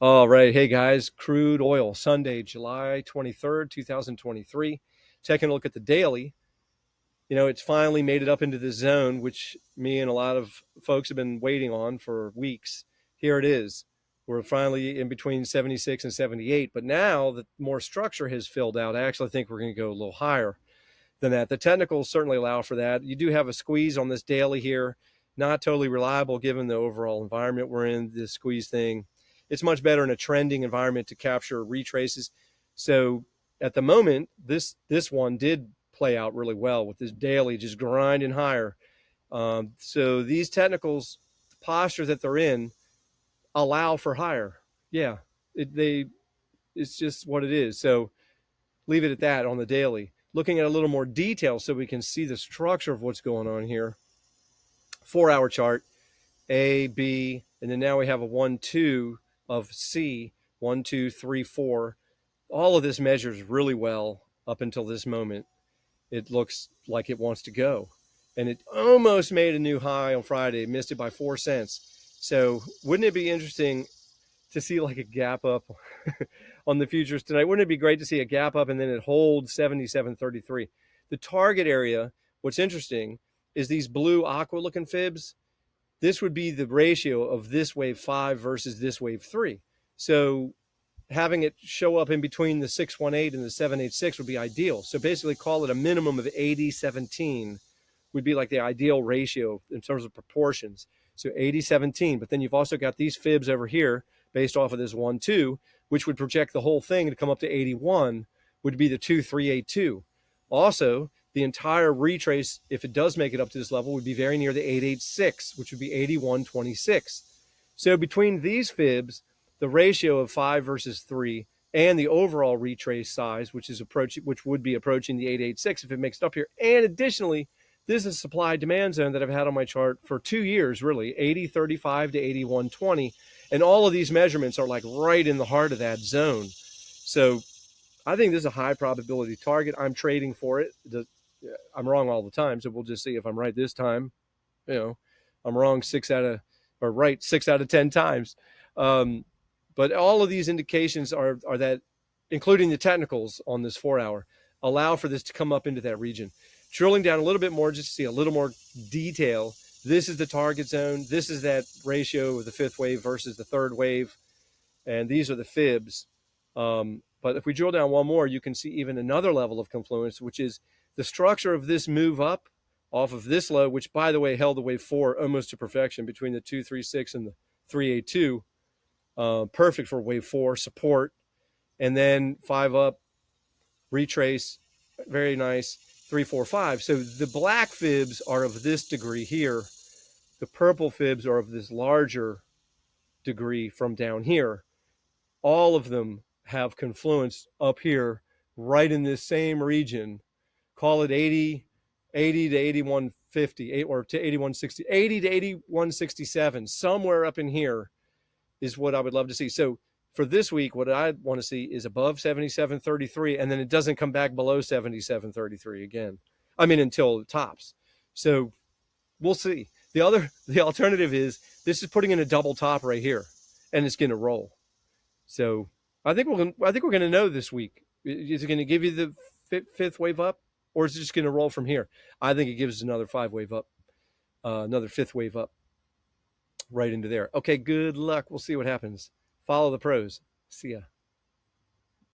All right. Hey, guys. Crude oil, Sunday, July 23rd, 2023. Taking a look at the daily. It's finally made it up into the zone, which me and a lot of folks have been waiting on for weeks. Here it is. We're finally in between 76 and 78. But now that more structure has filled out, I actually think we're going to go a little higher than that. The technicals certainly allow for that. You do have a squeeze on this daily here. Not totally reliable given the overall environment we're in, this squeeze thing. It's much better in a trending environment to capture retraces. So at the moment, this one did play out really well with this daily just grinding higher. So these technicals, the posture that they're in, allow for higher. Yeah, it's just what it is. So leave it at that on the daily. Looking at a little more detail so we can see the structure of what's going on here. 4-hour chart, A, B, and then now we have a 1, 2 of C, 1, 2, 3, 4. All of this measures really well up until this moment. It looks like it wants to go. And it almost made a new high on Friday, missed it by 4 cents. So wouldn't it be interesting to see like a gap up on the futures tonight? Wouldn't it be great to see a gap up and then it holds 77.33? The target area, what's interesting is these blue aqua looking fibs. This would be the ratio of this wave 5 versus this wave 3. So having it show up in between the 618 and the 786 would be ideal. So basically call it a minimum of 80-17 would be like the ideal ratio in terms of proportions. So 80-17, but then you've also got these fibs over here based off of this 1, 2, which would project the whole thing to come up to 81, would be the 2382. Also, the entire retrace, if it does make it up to this level, would be very near the 886, which would be 8126. So between these fibs, the ratio of 5 versus 3, and the overall retrace size, which would be approaching the 886 if it makes it up here. And additionally, this is a supply-demand zone that I've had on my chart for 2 years, really, 80.35 to 81.20. And all of these measurements are like right in the heart of that zone. So I think this is a high probability target. I'm trading for it. I'm wrong all the time, so we'll just see if I'm right this time. I'm wrong right 6 out of 10 times. But all of these indications are that, including the technicals on this 4-hour, allow for this to come up into that region. Drilling down a little bit more just to see a little more detail. This is the target zone. This is that ratio of the fifth wave versus the third wave. And these are the fibs. But if we drill down one more, you can see even another level of confluence, which is the structure of this move up off of this low, which, by the way, held the wave 4 almost to perfection between the 236 and the 382. Perfect for wave 4 support. And then 5 up, retrace, very nice, 3, 4, 5. So the black fibs are of this degree here. The purple fibs are of this larger degree from down here. All of them have confluence up here, right in this same region. Call it 80 to 8150, or to 8160, 80 to 8167, somewhere up in here is what I would love to see. So for this week, what I want to see is above 77.33, and then it doesn't come back below 77.33 again. I mean, until it tops. So we'll see. The alternative is this is putting in a double top right here, and it's going to roll. So I think we're going to know this week. Is it going to give you the fifth wave up, or is it just going to roll from here? I think it gives us another 5 wave up, another 5th wave up right into there. Okay, good luck. We'll see what happens. Follow the pros. See ya.